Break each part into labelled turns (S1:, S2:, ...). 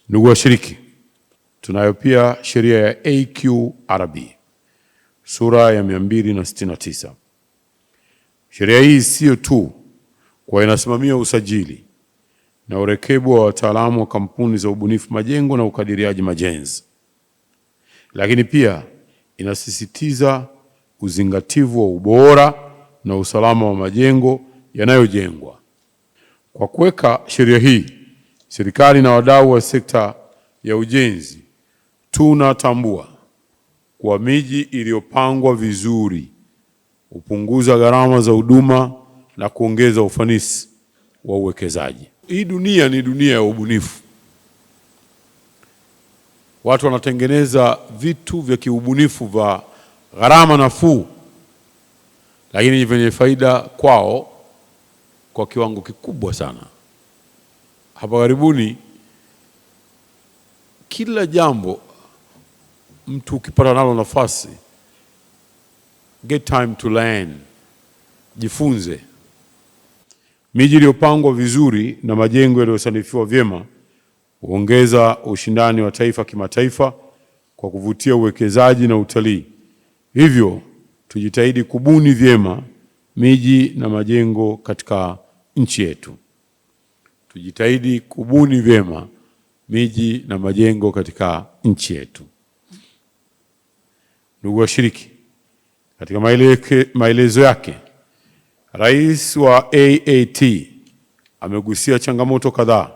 S1: Ndugu washiriki, tunayo pia sheria ya AQRB sura ya 269. Sheria hii sio tu kwa inasimamia usajili na urekebu wa wataalamu wa kampuni za ubunifu majengo na ukadiriaji majenzi, lakini pia inasisitiza uzingativu wa ubora na usalama wa majengo yanayojengwa. Kwa kuweka sheria hii, serikali na wadau wa sekta ya ujenzi tunatambua kwa miji iliyopangwa vizuri hupunguza gharama za huduma na kuongeza ufanisi wa uwekezaji. Hii dunia ni dunia ya ubunifu. Watu wanatengeneza vitu vya kiubunifu vya gharama nafuu, lakini vyenye faida kwao kwa kiwango kikubwa sana. Hapa karibuni, kila jambo mtu ukipata nalo nafasi, get time to learn, jifunze. Miji iliyopangwa vizuri na majengo yaliyosanifiwa vyema huongeza ushindani wa taifa kimataifa kwa kuvutia uwekezaji na utalii. Hivyo tujitahidi kubuni vyema miji na majengo katika nchi yetu. Tujitahidi kubuni vyema miji na majengo katika nchi yetu. Ndugu washiriki, katika maelezo yake, Rais wa AAT amegusia changamoto kadhaa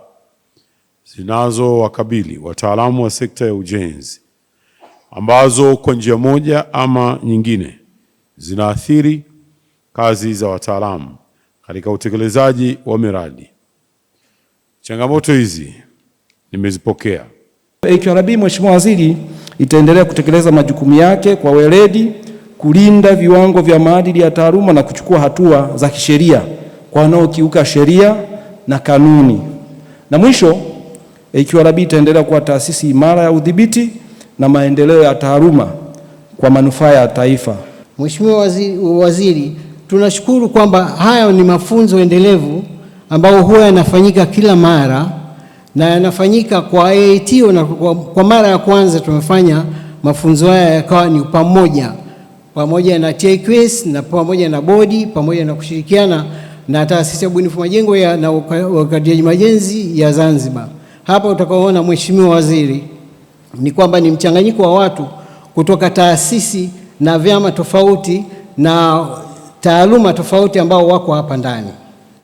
S1: zinazowakabili wataalamu wa sekta ya ujenzi ambazo kwa njia moja ama nyingine zinaathiri kazi za wataalamu katika utekelezaji wa miradi. Changamoto hizi nimezipokea.
S2: AQRB, Mheshimiwa Waziri, itaendelea kutekeleza majukumu yake kwa weledi, kulinda viwango vya maadili ya taaluma na kuchukua hatua za kisheria kwa wanaokiuka sheria na kanuni. Na mwisho, AQRB itaendelea kuwa taasisi imara ya udhibiti na maendeleo ya taaluma kwa manufaa ya taifa.
S3: Mheshimiwa Waziri, tunashukuru kwamba haya ni mafunzo endelevu ambayo huwa yanafanyika kila mara na yanafanyika kwa AAT, na kwa mara ya kwanza tumefanya mafunzo haya yakawa ni pamoja na TIQS na pamoja na bodi pamoja na kushirikiana na taasisi ya ubunifu majengo na ukadiriaji majenzi ya Zanzibar. Hapa utakaoona Mheshimiwa Waziri ni kwamba ni mchanganyiko wa watu kutoka taasisi na vyama tofauti na taaluma tofauti ambao wako hapa ndani.